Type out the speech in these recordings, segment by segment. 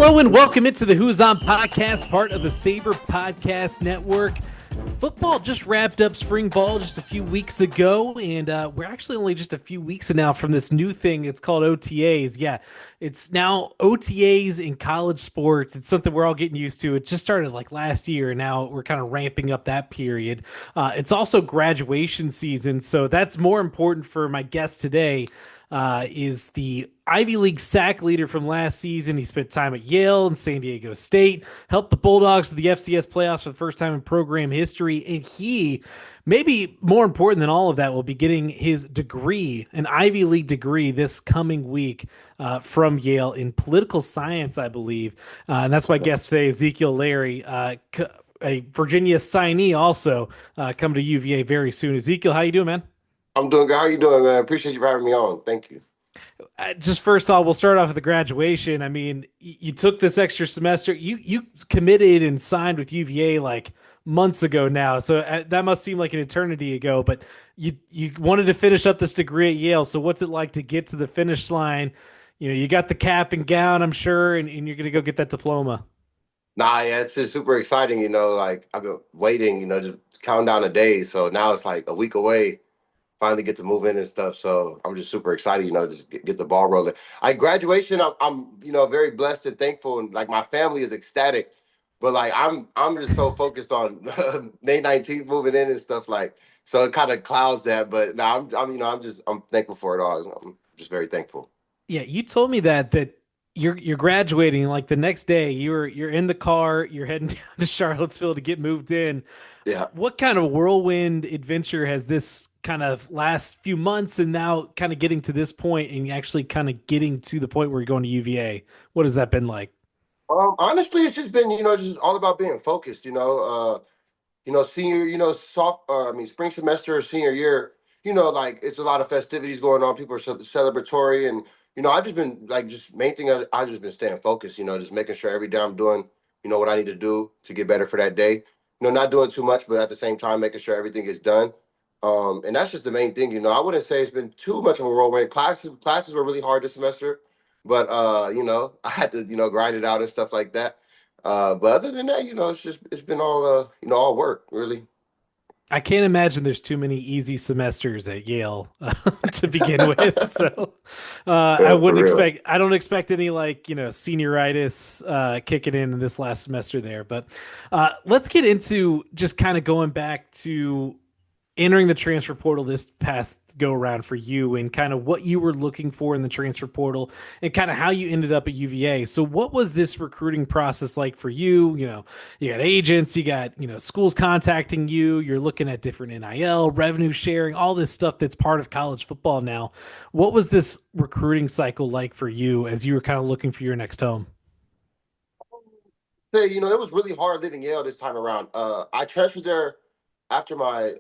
Hello and welcome into the Who's On podcast, part of the Saber Podcast Network. Football just wrapped up spring ball just a few weeks ago, and we're actually only just a few weeks now from this new thing. It's called OTAs. Yeah, it's now OTAs in college sports. It's something we're all getting used to. It just started like last year, and now we're kind of ramping up that period. It's also graduation season, so that's more important for my guest today. Is the Ivy League sack leader from last season. He spent time at Yale and San Diego State, helped the Bulldogs to the FCS playoffs for the first time in program history, and he, maybe more important than all of that, will be getting his degree, an Ivy League degree, this coming week from Yale in political science, I believe. And that's my guest today, Ezekiel Larry, a Virginia signee also, coming to UVA very soon. Ezekiel, how you doing, man? I'm doing good. How you doing, man? Appreciate you for having me on. Thank you. Just first off, we'll start off with the graduation. I mean, you took this extra semester. You committed and signed with UVA like months ago now, so that must seem like an eternity ago. But you wanted to finish up this degree at Yale. So what's it like to get to the finish line? You know, you got the cap and gown, I'm sure, and you're gonna go get that diploma. Nah, yeah, it's just super exciting. Like I've been waiting. Just counting down the days. So now it's like a week away. Finally get to move in and stuff. So I'm just super excited, just get the ball rolling. Graduation, I'm very blessed and thankful, and like my family is ecstatic. But like I'm just so focused on May 19th moving in and stuff, like, so it kind of clouds that. But now I'm thankful for it all. I'm just very thankful. Yeah, you told me that you're graduating like the next day. You're in the car, you're heading down to Charlottesville to get moved in. Yeah. What kind of whirlwind adventure has this kind of last few months and now kind of getting to this point and actually kind of getting to the point where you're going to UVA? What has that been like? Honestly, it's just been, just all about being focused, senior, spring semester or senior year, like it's a lot of festivities going on. People are celebratory. And, I've just been like, just main thing, I've just been staying focused, just making sure every day I'm doing, what I need to do to get better for that day. Not doing too much, but at the same time, making sure everything is done. And that's just the main thing. I wouldn't say it's been too much of a whirlwind. Classes were really hard this semester, but I had to, grind it out and stuff like that. But other than that, it's been all all work, really. I can't imagine there's too many easy semesters at Yale to begin with. So I don't expect any senioritis kicking in this last semester there. But let's get into just kind of going back to entering the transfer portal this past go around for you and kind of what you were looking for in the transfer portal and kind of how you ended up at UVA. So what was this recruiting process like for you? You got agents, you got, schools contacting you, you're looking at different NIL, revenue sharing, all this stuff that's part of college football now. What was this recruiting cycle like for you as you were kind of looking for your next home? It was really hard leaving Yale this time around. I transferred there after my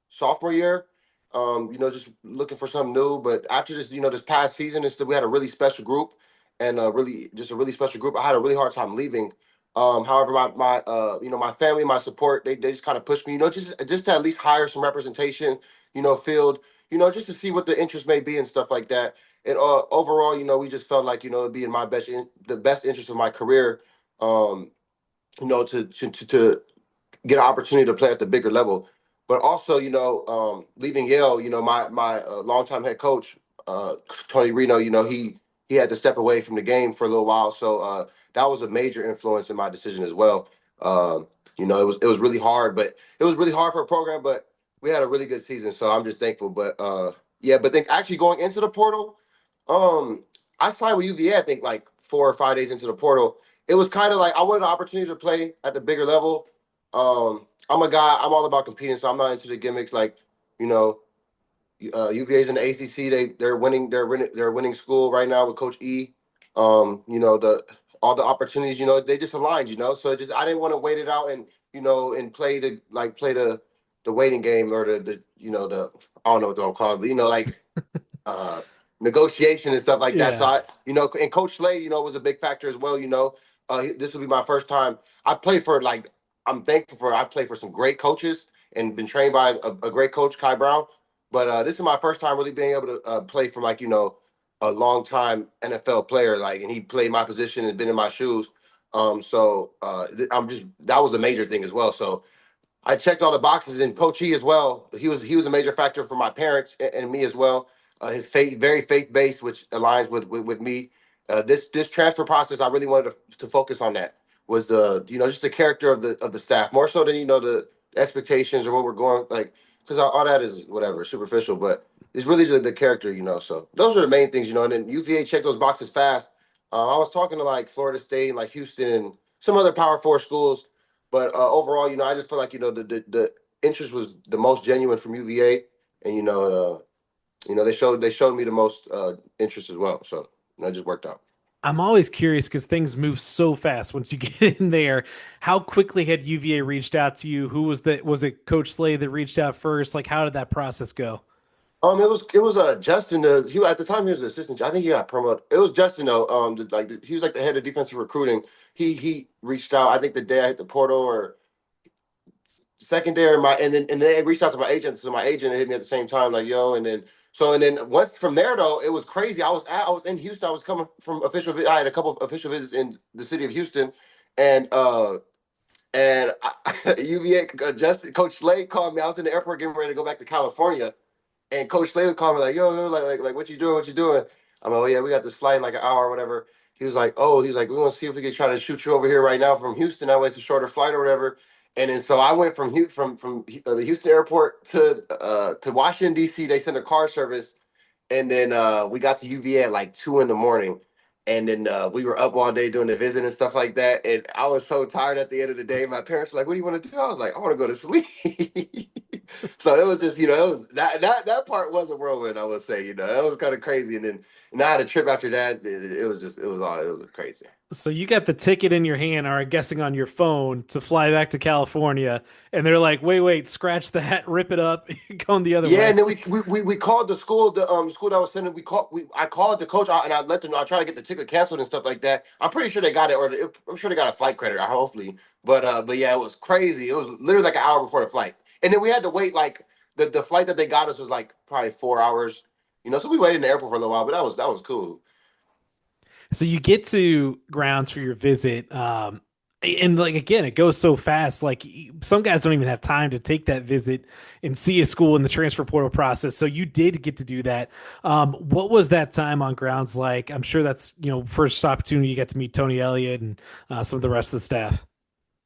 sophomore year, just looking for something new. But after this, this past season, we had a really special group and a really special group. I had a really hard time leaving. However, my family, my support, they just kind of pushed me, just to at least hire some representation, field, just to see what the interest may be and stuff like that. And overall, we just felt like, it'd be in the best interest of my career, to get an opportunity to play at the bigger level. But also, leaving Yale, my longtime head coach, Tony Reno, he had to step away from the game for a little while. So that was a major influence in my decision as well. It was really hard, but it was really hard for a program, but we had a really good season. So I'm just thankful. But actually going into the portal, I signed with UVA, I think like 4 or 5 days into the portal. It was kind of like I wanted an opportunity to play at the bigger level. I'm a guy, I'm all about competing, so I'm not into the gimmicks like, UVA's in the ACC. They're winning school right now with Coach E. All the opportunities, they just aligned, So I didn't want to wait it out and play the waiting game or the I don't know what I'm calling, but negotiation and stuff like that. Yeah. So and Coach Slade, was a big factor as well. This will be my first time. I'm thankful I played for some great coaches and been trained by a great coach, Kai Brown. But this is my first time really being able to play for a long time NFL player, like, and he played my position and been in my shoes. I'm just that was a major thing as well. So I checked all the boxes, and Coach E as well. He was a major factor for my parents and me as well. His faith, very faith based, which aligns with me. This transfer process, I really wanted to focus on that. Was the just the character of the staff more so than the expectations or what we're going like, because all that is whatever superficial, but it's really just the character. So those are the main things. And then UVA checked those boxes fast. I was talking to like Florida State and like Houston and some other Power Four schools, but overall, I just feel like the interest was the most genuine from UVA, and they showed me the most interest as well. So that just worked out. I'm always curious because things move so fast once you get in there. How quickly had UVA reached out to you? Who was that? Was it Coach Slade that reached out first? Like, how did that process go? It was Justin. He at the time he was the assistant. I think he got promoted. It was Justin though. He was like the head of defensive recruiting. He reached out. I think the day I hit the portal or secondary, and then they reached out to my agent. So my agent hit me at the same time, like, yo, and then once from there though, it was crazy. I was in Houston. I was coming from I had a couple of official visits in the city of Houston, and UVA Justin Coach Slade called me. I was in the airport getting ready to go back to California, and Coach Slade would call me like, yo, like, what you doing? What you doing? I'm like, oh yeah, we got this flight in like an hour or whatever. He was like, we're gonna see if we can try to shoot you over here right now from Houston. That way it's a shorter flight or whatever. And then so I went from the Houston airport to Washington D.C. They sent a car service, and then we got to UVA at like 2 in the morning. And then we were up all day doing the visit and stuff like that. And I was so tired at the end of the day. My parents were like, what do you want to do? I was like, I want to go to sleep. So it was just, it was that part was a whirlwind, I would say. That was kind of crazy. And I had a trip after that. It was crazy. So you got the ticket in your hand, or I'm guessing on your phone, to fly back to California, and they're like, "Wait, scratch that, rip it up, going the other Yeah, way." and then we called the school that I was sending. I called the coach out, and I let them know. I tried to get the ticket canceled and stuff like that. I'm pretty sure they got it, I'm sure they got a flight credit, hopefully. But yeah, it was crazy. It was literally like an hour before the flight, and then we had to wait. Like the flight that they got us was like probably 4 hours. So we waited in the airport for a little while, but that was cool. So you get to grounds for your visit, and like again, it goes so fast. Like some guys don't even have time to take that visit and see a school in the transfer portal process. So you did get to do that. What was that time on grounds like? I'm sure that's first opportunity you get to meet Tony Elliott and some of the rest of the staff.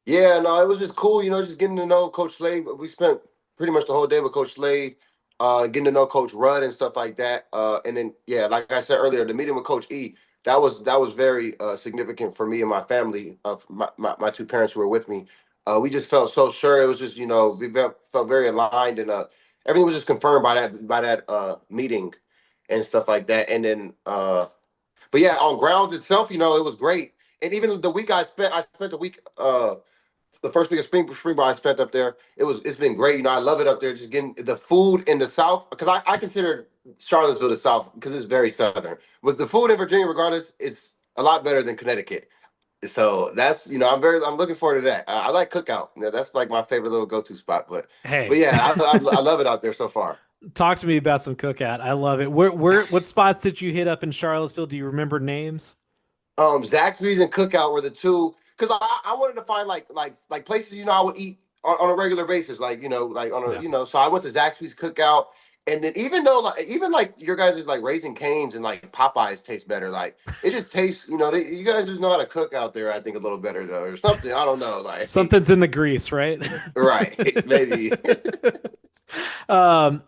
Yeah, no, it was just cool, just getting to know Coach Slade. We spent pretty much the whole day with Coach Slade, getting to know Coach Rudd and stuff like that. And then, yeah, like I said earlier, the meeting with Coach E, that was very significant for me and my family, my two parents who were with me. We just felt so sure. It was just, we felt very aligned, and everything was just confirmed by that meeting and stuff like that. And then, but yeah, on grounds itself, it was great. And even the week I spent the week. The first week of spring ball I spent up there, it's been great. I love it up there. Just getting the food in the South, because I consider Charlottesville the South because it's very southern. But the food in Virginia, regardless, it's a lot better than Connecticut. So that's I'm looking forward to that. I like Cookout. That's like my favorite little go-to spot. But Hey, yeah, I love it out there so far. talk to me about some cookout. I love it. What spots did you hit up in Charlottesville? Do you remember names? Zaxby's and Cookout were the two, because I wanted to find like places I would eat on a regular basis, like on a Yeah. so I went to Zaxby's Cookout, and then even though even like your guys is like Raising Cane's and like Popeyes taste better, like it just tastes, you guys just know how to cook out there, I think, a little better though, or something. I don't know, like Something's in the grease, right? right, maybe. um,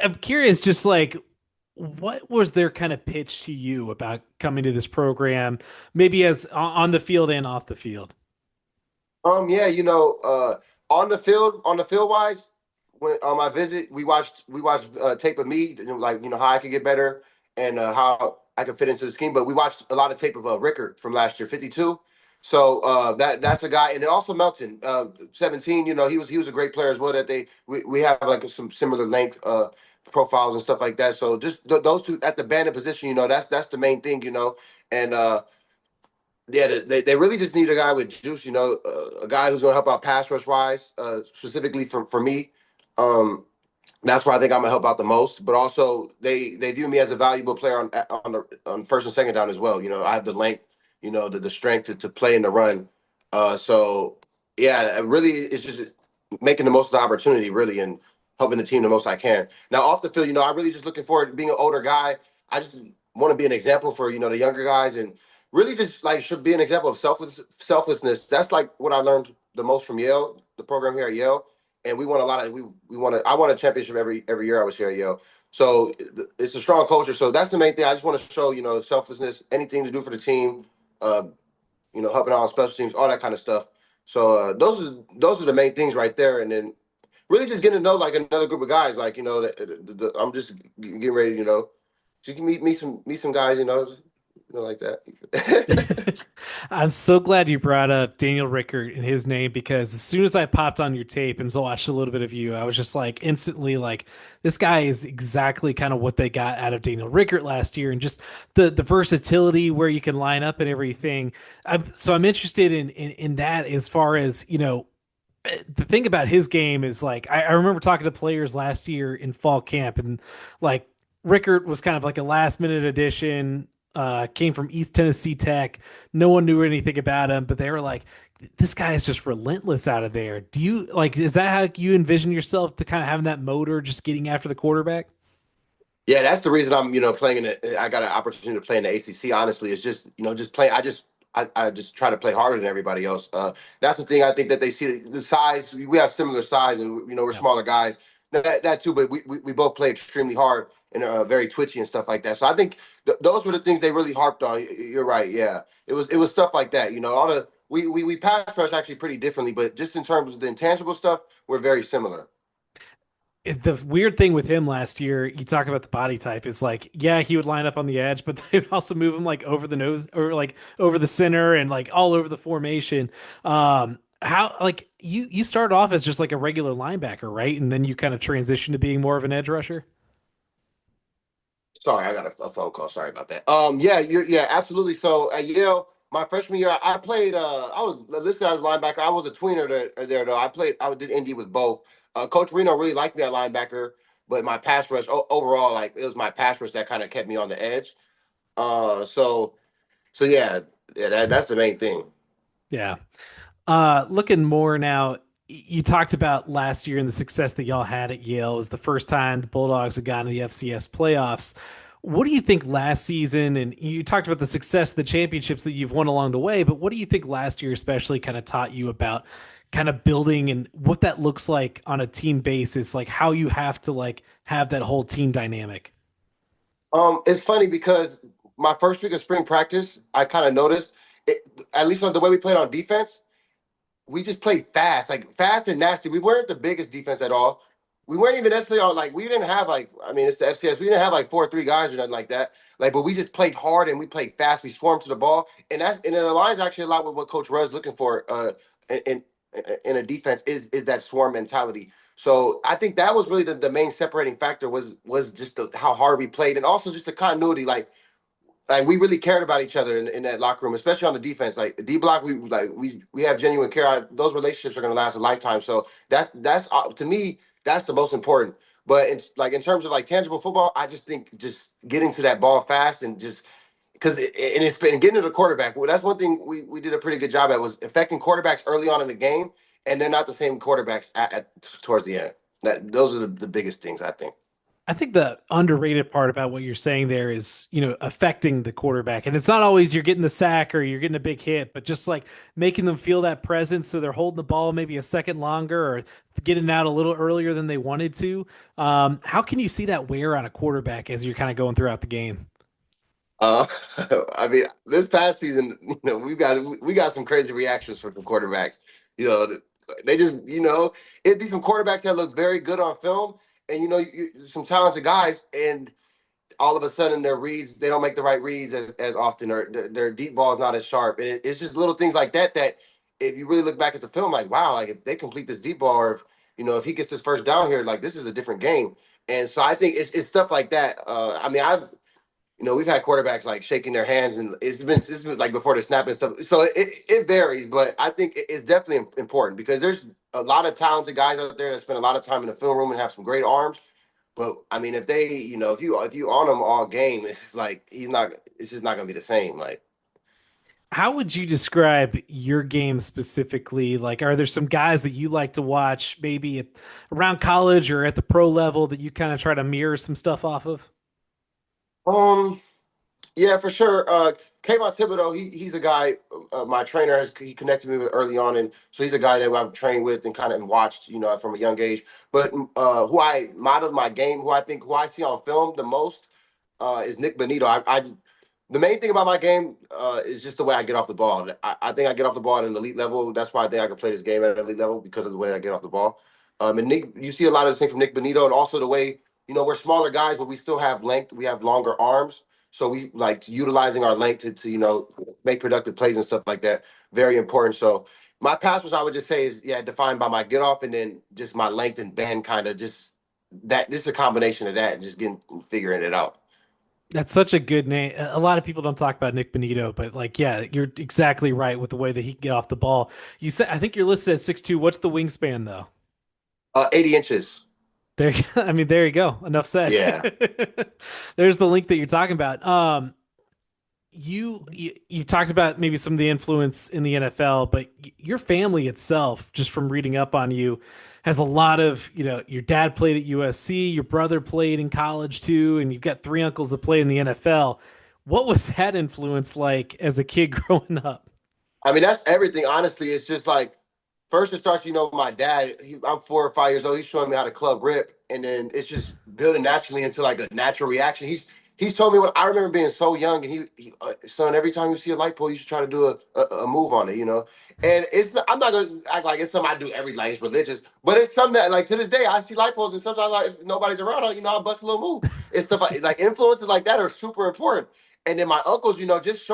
I'm curious, just like what was their kind of pitch to you about coming to this program, maybe as on the field and off the field? Yeah, on the field wise, when on my visit, we watched tape of me, like how I could get better, and how I could fit into the scheme. But we watched a lot of tape of Rickert from last year, 52. So that's the guy, and then also Melton, 17. He was a great player as well. That we have like some similar length profiles and stuff like that. So just those two at the bandit position, that's the main thing, and yeah, they really just need a guy with juice, a guy who's going to help out pass rush wise, specifically for me. Um, That's where I think I'm gonna help out the most. But also, they view me as a valuable player on first and second down as well. I have the length, the strength to play in the run. So yeah, really, it's just making the most of the opportunity, really, and helping the team the most I can. Now off the field, I really just looking forward to being an older guy. I just want to be an example for the younger guys, and really just like should be an example of selflessness. That's like what I learned the most from Yale, the program here at Yale, and we won a lot of we won. I won a championship every year I was here at Yale. So it's a strong culture. So that's the main thing. I just want to show selflessness, anything to do for the team, uh, helping out on special teams, all that kind of stuff. So those are the main things right there. And then really just getting to know like another group of guys. Like I'm just getting ready. You can meet some guys. Like that. I'm so glad you brought up Daniel Rickert and his name because as soon as I popped on your tape and watched a little bit of you, I was just like instantly like, this guy is exactly kind of what they got out of Daniel Rickert last year and just the versatility where you can line up and everything. So I'm interested in that as far as, the thing about his game is like, I remember talking to players last year in fall camp and like Rickert was kind of like a last minute addition, came from East Tennessee Tech. No one knew anything about him, but they were like, this guy is just relentless out of there. Do you like, is that how you envision yourself to kind of having that motor, just getting after the quarterback? Yeah, that's the reason I'm, playing in it. I got an opportunity to play in the ACC. Honestly, it's just, just playing. I just try to play harder than everybody else. That's the thing. I think that they see the size. We have similar size, and we're Yeah. smaller guys. That too, but we both play extremely hard and are very twitchy and stuff like that. So I think those were the things they really harped on. You're right. Yeah, it was stuff like that. All the we pass rush actually pretty differently, but just in terms of the intangible stuff, we're very similar. The weird thing with him last year, you talk about the body type, is like, yeah, he would line up on the edge, but they would also move him like over the nose or like over the center and like all over the formation. How like you started off as just like a regular linebacker, right? And then you kind of transition to being more of an edge rusher. Sorry, I got a phone call. Sorry about that. Yeah, yeah, absolutely. So at Yale, my freshman year, I played. I was listed as a linebacker. I was a tweener there though. I did Indy with both. Coach Reno really liked me at linebacker, but my pass rush overall, like it was my pass rush that kind of kept me on the edge. So yeah, yeah, that's the main thing. Yeah. Looking more now, you talked about last year and the success that y'all had at Yale. It was the first time the Bulldogs had gotten to the FCS playoffs. What do you think last season? And you talked about the success, the championships that you've won along the way, but what do you think last year especially kind of taught you about kind of building and what that looks like on a team basis, like how you have to like have that whole team dynamic? It's funny because my first week of spring practice, I kind of noticed, at least on the way we played on defense, we just played fast, like fast and nasty. We weren't the biggest defense at all. We weren't even necessarily on like we didn't have like it's the FCS. We didn't have like 4-3 guys or nothing like that. Like, but we just played hard and we played fast. We swarmed to the ball, and it aligns actually a lot with what Coach Rudd's looking for in in a defense is that swarm mentality. So I think that was really the main separating factor was just how hard we played and also just the continuity. Like we really cared about each other in that locker room, especially on the defense. Like D block, we have genuine care. Those relationships are going to last a lifetime. So that's to me that's the most important. But in terms of like tangible football, I just think just getting to that ball fast and just because it's been getting to the quarterback. Well, that's one thing we did a pretty good job at was affecting quarterbacks early on in the game, and they're not the same quarterbacks towards the end. Those are the biggest things I think. I think the underrated part about what you're saying there is, affecting the quarterback. And it's not always you're getting the sack or you're getting a big hit, but just like making them feel that presence so they're holding the ball maybe a second longer or getting out a little earlier than they wanted to. How can you see that wear on a quarterback as you're kind of going throughout the game? Uh, I mean, this past season, we got some crazy reactions from the quarterbacks. You know, they just, it'd be some quarterbacks that look very good on film, and some talented guys, and all of a sudden their reads, they don't make the right reads as often, or their deep ball is not as sharp, and it's just little things like that that if you really look back at the film, like wow, like if they complete this deep ball, or if he gets this first down here, like this is a different game. And so I think it's stuff like that. I mean, we've had quarterbacks like shaking their hands, and it's been like before the snap and stuff. So it varies, but I think it's definitely important because there's a lot of talented guys out there that spend a lot of time in the film room and have some great arms. But I mean, if they, if you on him all game, it's like it's just not gonna be the same. Like, How would you describe your game specifically? Like, are there some guys that you like to watch, maybe around college or at the pro level, that you kind of try to mirror some stuff off of? um, yeah, for sure. Kayvon Thibodeau, he's a guy. My trainer he connected me with early on, and so he's a guy that I've trained with and kind of watched, from a young age. But who I modeled my game, who I see on film the most, is Nick Bonito. The main thing about my game is just the way I get off the ball. I think I get off the ball at an elite level. That's why I think I can play this game at an elite level because of the way I get off the ball. And Nick, you see a lot of this thing from Nick Bonito, and also the way we're smaller guys, but we still have length. We have longer arms, so we like utilizing our length to make productive plays and stuff like that. Very important. So my pass rush, I would just say, is defined by my get off and then just my length and bend, kind of just that. Just a combination of that, and just figuring it out. That's such a good name. A lot of people don't talk about Nick Bonito, but like, yeah, you're exactly right with the way that he can get off the ball. You said, I think you're listed at 6'2". What's the wingspan though? 80 inches. There, I mean, there you go. Enough said. Yeah. There's the link that you're talking about. You talked about maybe some of the influence in the NFL, but your family itself, just from reading up on you, has a lot of, your dad played at USC, your brother played in college too, and you've got three uncles that play in the NFL. What was that influence like as a kid growing up? I mean, that's everything. Honestly, it's just like first it starts. My dad. I'm 4 or 5 years old. He's showing me how to club rip, and then it's just building naturally into like a natural reaction. He's told me what I remember being so young, and son, every time you see a light pole, you should try to do a move on it. And I'm not gonna act like it's something I do every like it's religious, but it's something that like to this day I see light poles, and sometimes like if nobody's around, I'll bust a little move. It's stuff like influences like that are super important. And then my uncles, just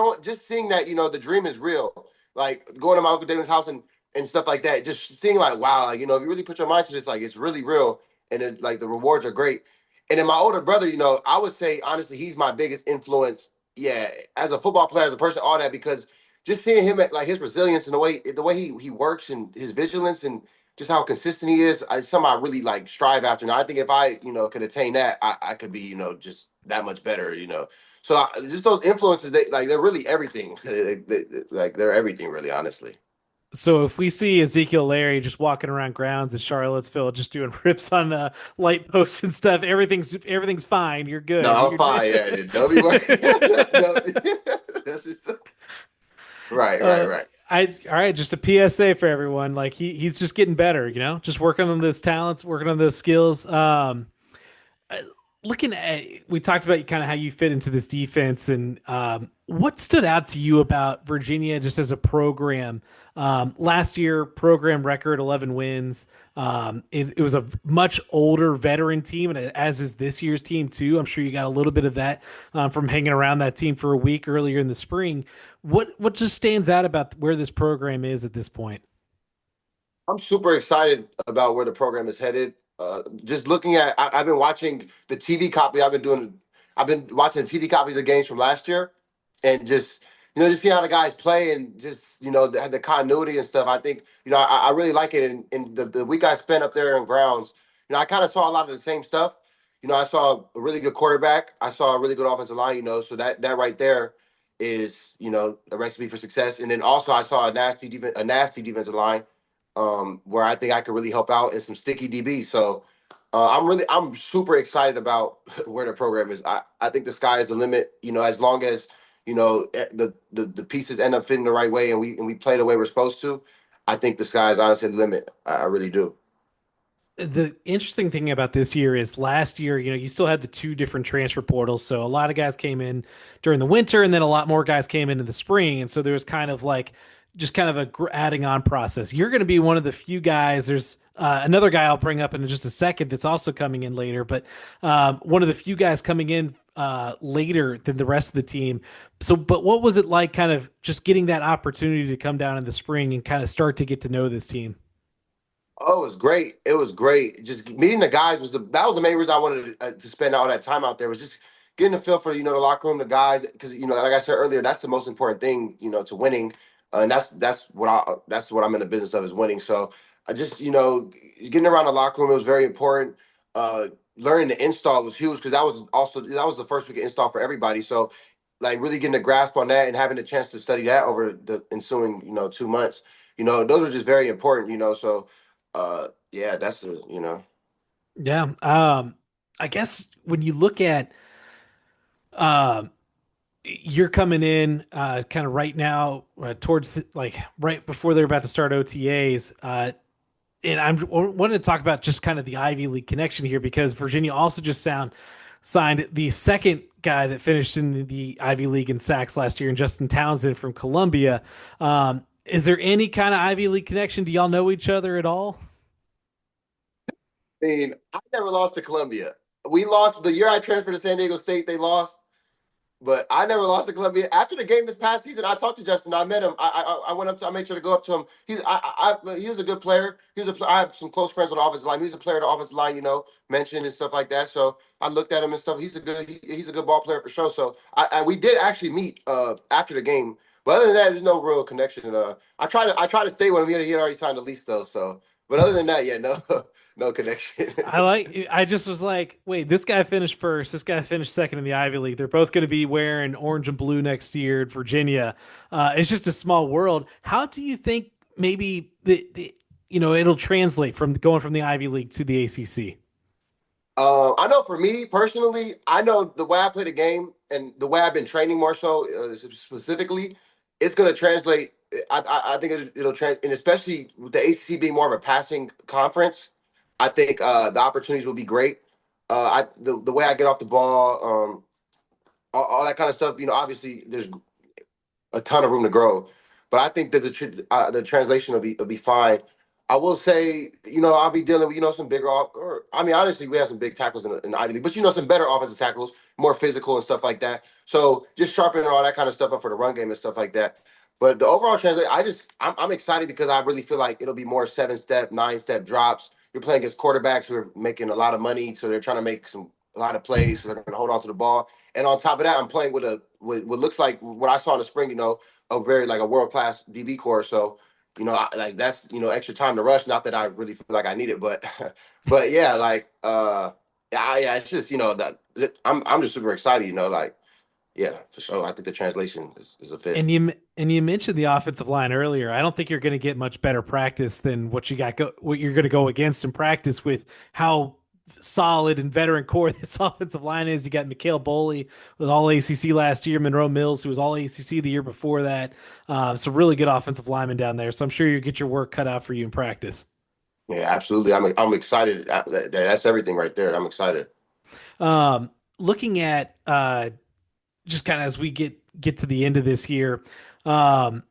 seeing that the dream is real. Like going to my uncle Damon's house and stuff like that, just seeing like wow, like, if you really put your mind to this, like it's really real, and it's like the rewards are great. And then my older brother, I would say honestly, he's my biggest influence. Yeah, as a football player, as a person, all that, because just seeing him at like his resilience and the way he works and his vigilance and just how consistent he is, something I really like strive after. And I think if I could attain that, I could be just that much better. So just those influences, they're really everything. They're everything, really, honestly. So if we see Ezekiel Larry just walking around grounds in Charlottesville, just doing rips on light posts and stuff, everything's fine. You're good. No, I'm fine. Yeah, don't be worried. That's just, right. All right, just a PSA for everyone. Like he's just getting better, just working on those talents, working on those skills. Looking at, we talked about kind of how you fit into this defense, and what stood out to you about Virginia just as a program? Last year, program record 11 wins. It was a much older veteran team, and as is this year's team too. I'm sure you got a little bit of that from hanging around that team for a week earlier in the spring. What just stands out about where this program is at this point? I'm super excited about where the program is headed. Just looking at, I've been watching the TV copy. I've been watching TV copies of games from last year, and just seeing how the guys play and just the continuity and stuff. I think I really like it. And the week I spent up there in grounds, I kind of saw a lot of the same stuff. I saw a really good quarterback. I saw a really good offensive line. So that right there is a recipe for success. And then also I saw a nasty defensive line. Where I think I could really help out in some sticky DB. So I'm super excited about where the program is. I think the sky is the limit. As long as the pieces end up fitting the right way and we play the way we're supposed to, I think the sky is honestly the limit. I really do. The interesting thing about this year is last year, you still had the two different transfer portals. So a lot of guys came in during the winter, and then a lot more guys came into the spring. And so there was kind of like just kind of a adding on process. You're going to be one of the few guys. There's another guy I'll bring up in just a second that's also coming in later, but one of the few guys coming in later than the rest of the team. So, but what was it like kind of just getting that opportunity to come down in the spring and kind of start to get to know this team? Oh, it was great. It was great. Just meeting the guys that was the main reason I wanted to spend all that time out there, was just getting a feel for, the locker room, the guys, because, like I said earlier, that's the most important thing, to winning. And that's what I'm in the business of, is winning. So I just, getting around the locker room, it was very important. Learning the install was huge, because that was the first week of install for everybody. So like really getting a grasp on that and having a chance to study that over the ensuing, 2 months, those are just very important, so yeah, that's Yeah. I guess when you look at um you're coming in kind of right now towards like right before they're about to start OTAs. And I'm wanted to talk about just kind of the Ivy League connection here, because Virginia also just signed the second guy that finished in the Ivy League in sacks last year, and Justin Townsend from Columbia. Is there any kind of Ivy League connection? Do y'all know each other at all? I mean, I never lost to Columbia. We lost the year I transferred to San Diego State. They lost. But I never lost to Columbia. After the game this past season, I talked to Justin. I met him. I went up to. I made sure to go up to him. He was a good player. I have some close friends on the offensive line. He was a player on the offensive line, mentioned and stuff like that. So I looked at him and stuff. He's a good ball player for sure. So we did actually meet after the game. But other than that, there's no real connection. I try to stay with him. He had already signed the lease though. So, but other than that, yeah, no, no connection. I just was like, wait, this guy finished first. This guy finished second in the Ivy League. They're both going to be wearing orange and blue next year at Virginia. It's just a small world. How do you think maybe it'll translate from going from the Ivy League to the ACC? I know for me personally, I know the way I play the game and the way I've been training more so specifically, it's going to translate. I think it'll translate, and especially with the ACC being more of a passing conference, I think the opportunities will be great. The way I get off the ball, all that kind of stuff. Obviously there's a ton of room to grow, but I think that the translation will be fine. I will say, I'll be dealing with, some bigger, or I mean, honestly, we have some big tackles in the Ivy League, but some better offensive tackles, more physical and stuff like that. So just sharpening all that kind of stuff up for the run game and stuff like that. But the overall translation, I'm excited because I really feel like it'll be more 7-step, 9-step drops. You're playing against quarterbacks who are making a lot of money, so they're trying to make a lot of plays, so they're going to hold on to the ball. And on top of that, I'm playing with what looks like what I saw in the spring, a very like a world class DB core. So like that's extra time to rush. Not that I really feel like I need it, but but yeah, like yeah, it's just that I'm just super excited. Like yeah, for sure. I think the translation is a fit. And you mentioned the offensive line earlier. I don't think you're going to get much better practice than what you're going to go against in practice with how solid and veteran core this offensive line is. You got Mikhail Boley with all ACC last year, Monroe Mills, who was all ACC the year before that. Some really good offensive linemen down there. So I'm sure you get your work cut out for you in practice. Yeah, absolutely. I'm excited. That's everything right there. I'm excited. Looking at just kind of as we get to the end of this year, um,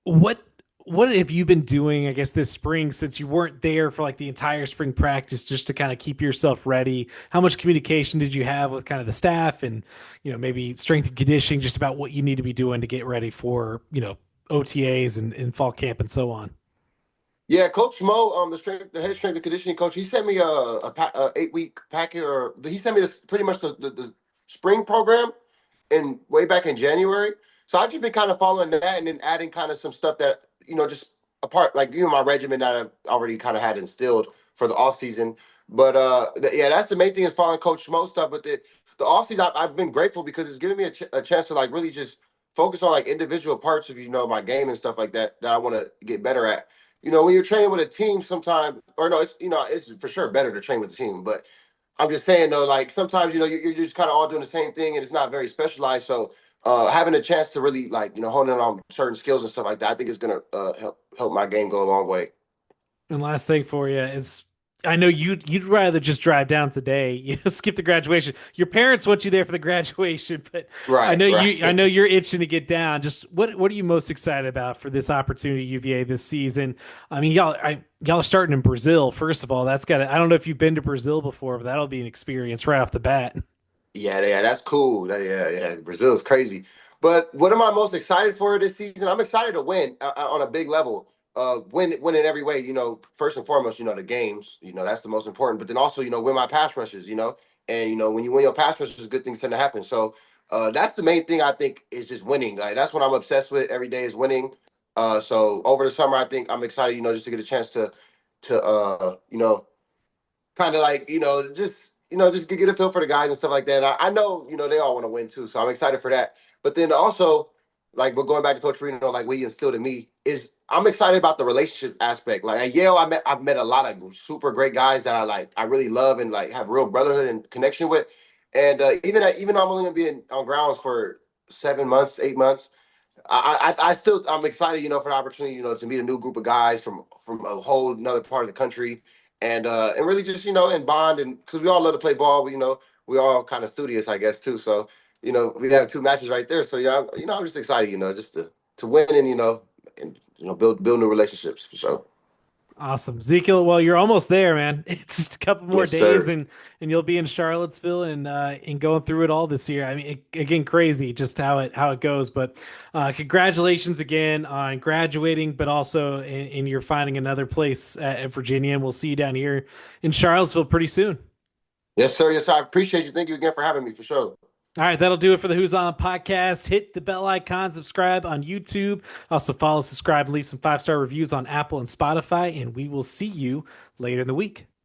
what what have you been doing, I guess, this spring since you weren't there for like the entire spring practice just to kind of keep yourself ready? How much communication did you have with kind of the staff and, maybe strength and conditioning, just about what you need to be doing to get ready for, OTAs and fall camp and so on? Yeah, Coach Mo, the head strength and conditioning coach, he sent me a 8-week packet, or he sent me this pretty much the spring program in way back in January. So I've just been kind of following that and then adding kind of some stuff that, just apart, like, my regimen that I've already kind of had instilled for the off season. But yeah, that's the main thing, is following Coach Mo stuff. But the off season, I've been grateful because it's given me a chance to like really just focus on like individual parts of, my game and stuff like that I want to get better at. When you're training with a team sometimes, or no, it's for sure better to train with a team. But I'm just saying though, like sometimes, you're just kind of all doing the same thing and it's not very specialized. So having a chance to really like, hone in on certain skills and stuff like that, I think is going to help my game go a long way. And last thing for you is, I know you'd rather just drive down today, skip the graduation. Your parents want you there for the graduation, but Right, I right. know you're itching to get down. Just what are you most excited about for this opportunity at UVA this season? I mean, y'all are starting in Brazil. First of all, that's got to, I don't know if you've been to Brazil before, but that'll be an experience right off the bat. Yeah, that's cool. Yeah. Brazil is crazy. But what am I most excited for this season? I'm excited to win on a big level. Win in every way. First and foremost, the games. That's the most important. But then also, win my pass rushes. And when you win your pass rushes, good things tend to happen. So that's the main thing I think is just winning. Like that's what I'm obsessed with every day is winning. So over the summer, I think I'm excited, just to get a chance to kind of like just get a feel for the guys and stuff like that. And I know they all want to win too, so I'm excited for that. But then also, like we're going back to Coach Reno, like what he instilled in me is I'm excited about the relationship aspect. Like at Yale, I've met a lot of super great guys that I really love and like have real brotherhood and connection with. And even though I'm only gonna be on grounds for 7 months, 8 months, I'm excited, for the opportunity, to meet a new group of guys from a whole another part of the country, and really just and bond, and because we all love to play ball, we all kind of studious, I guess too. So we have two matches right there. So I'm just excited, just to win and build new relationships for sure. Awesome. Ezekiel, well, you're almost there, man. It's just a couple more Yes, days sir. and you'll be in Charlottesville and going through it all this year. I mean, again, crazy just how it goes, but congratulations again on graduating, but also in you're finding another place at Virginia, and we'll see you down here in Charlottesville pretty soon. Yes, sir. Yes, sir. I appreciate you. Thank you again for having me for sure. All right, that'll do it for the Who's On podcast. Hit the bell icon, subscribe on YouTube. Also follow, subscribe, and leave some 5-star reviews on Apple and Spotify, and we will see you later in the week.